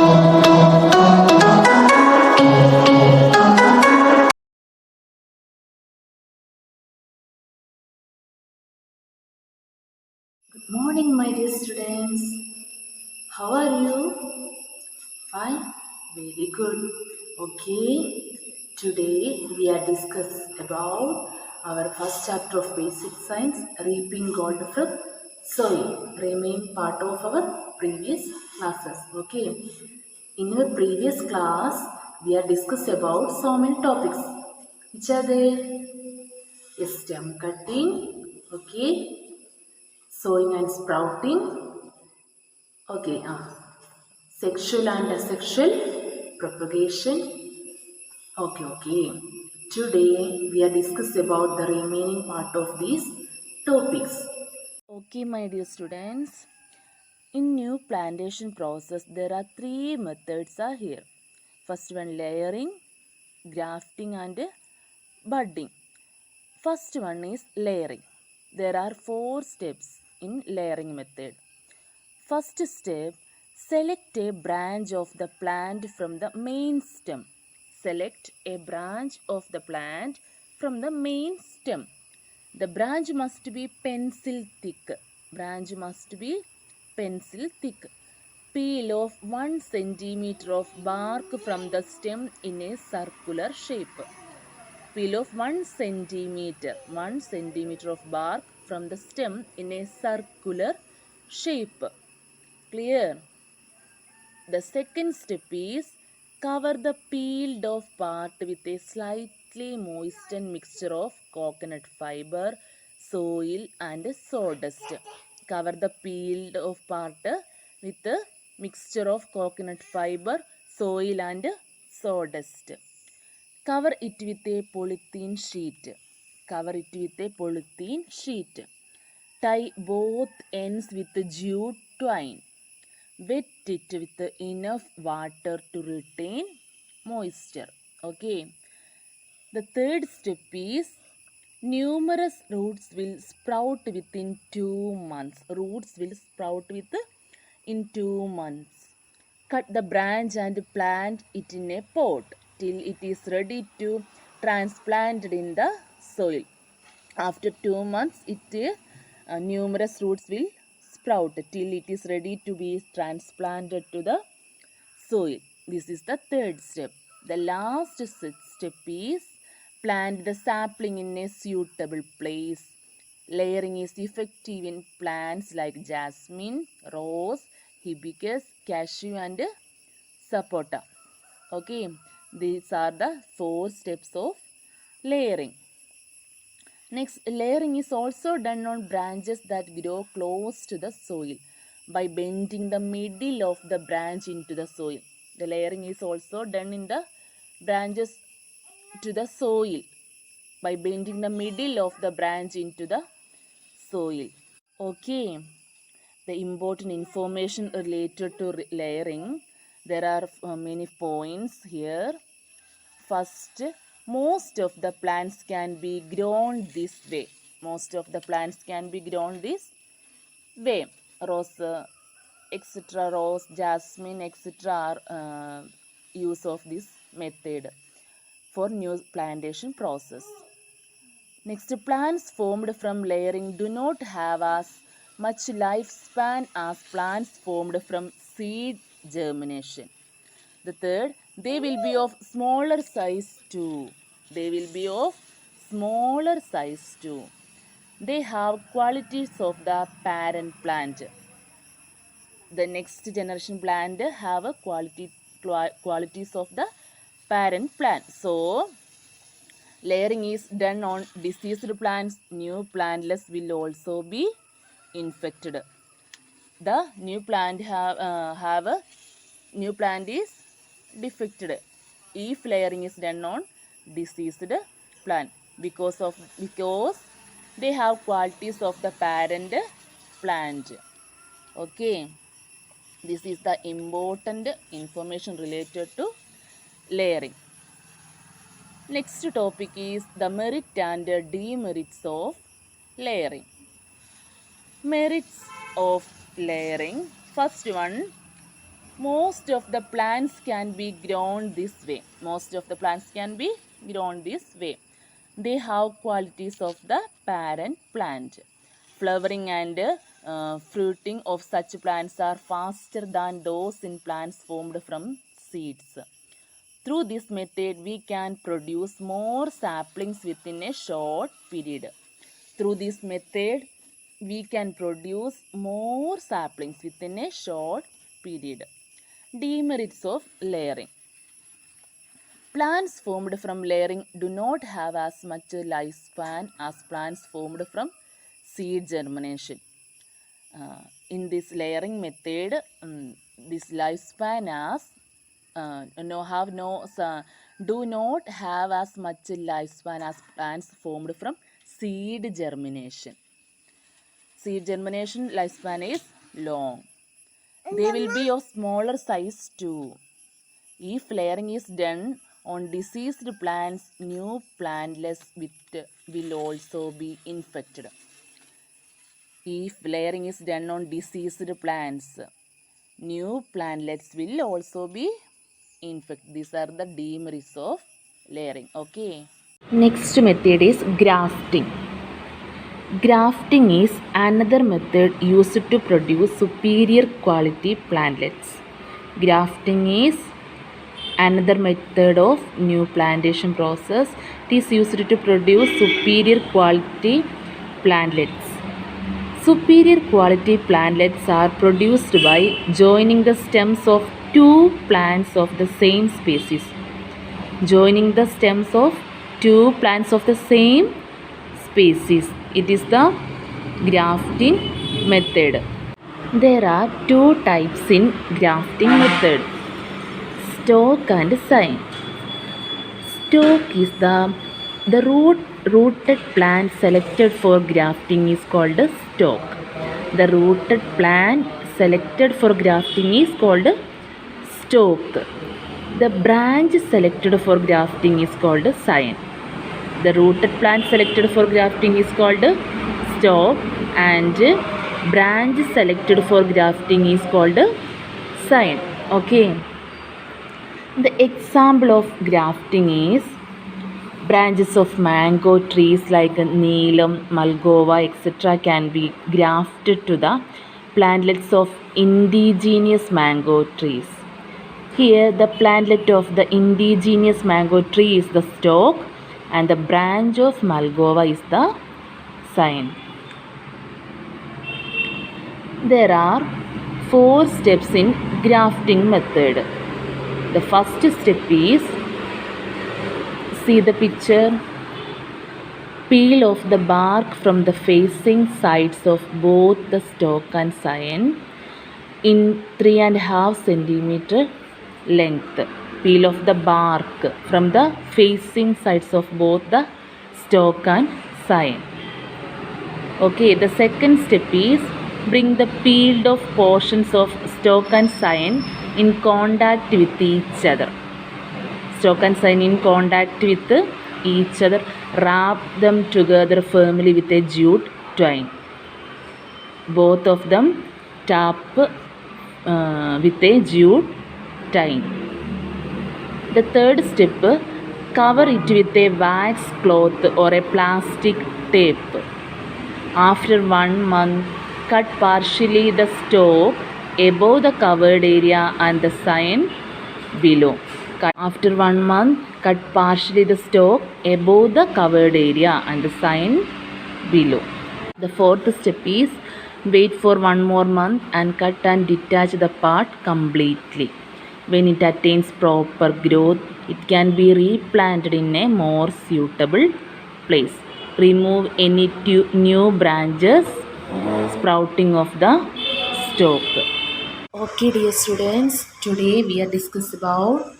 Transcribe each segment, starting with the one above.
Good morning, my dear students. How are you? Fine? Very good. Okay. Today we are discuss about our first chapter of basic science, reaping gold from soil, remain part of our previous classes. Okay. In our previous class, we are discussed about so many topics. Which are they? Stem cutting. Okay. Sowing and sprouting. Okay, sexual and asexual propagation. Okay. Today we are discussing about the remaining part of these topics. Okay, my dear students. In new plantation process, there are three methods are here. First one layering, grafting and budding. First one is layering. There are 4 steps in layering method. First step, select a branch of the plant from the main stem. Select a branch of the plant from the main stem. The branch must be pencil thick. Branch must be pencil thick. Peel off 1 centimeter of bark from the stem in a circular shape. Peel off 1 centimeter of bark from the stem in a circular shape. Clear? The second step is cover the peeled off part with a slightly moistened mixture of coconut fiber, soil and sawdust. Cover the peeled off part with a mixture of coconut fiber, soil and sawdust. Cover it with a polythene sheet. Cover it with a polythene sheet. Tie both ends with jute twine. Wet it with enough water to retain moisture. Okay. The third step is numerous roots will sprout within 2 months. Roots will sprout in 2 months. Cut the branch and plant it in a pot till it is ready to transplant it in the soil. After 2 months, numerous roots will sprout till it is ready to be transplanted to the soil. This is the third step. The last step is plant the sapling in a suitable place. Layering is effective in plants like jasmine, rose, hibiscus, cashew and sapota. Okay, these are the 4 steps of layering. Next, layering is also done on branches that grow close to the soil by bending the middle of the branch into the soil. The layering is also done in the branches to the soil by bending the middle of the branch into the soil. Okay, the important information related to layering. There are many points here. First, most of the plants can be grown this way. Most of the plants can be grown this way. Rose, etc., rose, jasmine, etc. are use of this method for new plantation process. Next, plants formed from layering do not have as much lifespan as plants formed from seed germination. The third, they will be of smaller size too. They will be of smaller size too. They have qualities of the parent plant. The next generation plant have a qualities of the parent plant. So, layering is done on diseased plants. New plantlets will also be infected. The new plant have a new plant is defected if layering is done on diseased plant because they have qualities of the parent plant. Okay, this is the important information related to layering. Next topic is the merit and demerits of layering. Merits of layering. First one, Most of the plants can be grown this way. Most of the plants can be grown this way. They have qualities of the parent plant. Flowering and fruiting of such plants are faster than those in plants formed from seeds. Through this method, we can produce more saplings within a short period. Through this method, we can produce more saplings within a short period. Demerits of layering. Plants formed from layering do not have as much lifespan as plants formed from seed germination. In this layering method, this lifespan as no have no do not have as much lifespan as plants formed from seed germination. Seed germination lifespan is long. They will be of smaller size too. If layering is done on diseased plants, new plantlets will also be infected. If layering is done on diseased plants, new plantlets will also be infected. These are the demerits of layering. Okay. Next method is grafting. Grafting is another method used to produce superior quality plantlets. Grafting is another method of new plantation process. It is used to produce superior quality plantlets. Superior quality plantlets are produced by joining the stems of two plants of the same species. Joining the stems of two plants of the same species. It is the grafting method. There are two types in grafting method. Stalk and sign. Stalk is the rooted plant selected for grafting is called a stalk. The rooted plant selected for grafting is called a stalk. The branch selected for grafting is called a sign. The rooted plant selected for grafting is called a stalk and branch selected for grafting is called a sign. Okay. The example of grafting is branches of mango trees like Neelam, Malgova, etc. can be grafted to the plantlets of indigenous mango trees. Here, the plantlet of the indigenous mango tree is the stalk and the branch of Malgova is the sign. There are 4 steps in grafting method. The first step is, see the picture, peel off the bark from the facing sides of both the stalk and sign in 3.5 centimeter length. Peel off the bark from the facing sides of both the stalk and sign. Okay, the second step is, bring the peeled off portions of stalk and sign in contact with each other. Stalk and sign in contact with each other. Wrap them together firmly with a jute twine. Both of them tap with a jute twine. The third step, cover it with a wax cloth or a plastic tape. After 1 month, cut partially the stalk above the covered area and the sign below. After 1 month, cut partially the stalk above the covered area and the sign below. The fourth step is, wait for 1 more month and cut and detach the part completely. When it attains proper growth, it can be replanted in a more suitable place. Remove any new branches sprouting of the stalk. Okay, dear students, today we are discussing about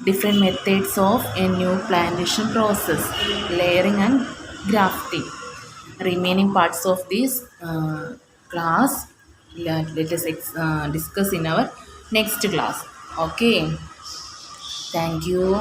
different methods of a new plantation process, layering and grafting. Remaining parts of this class, let us discuss in our next class. Okay, thank you.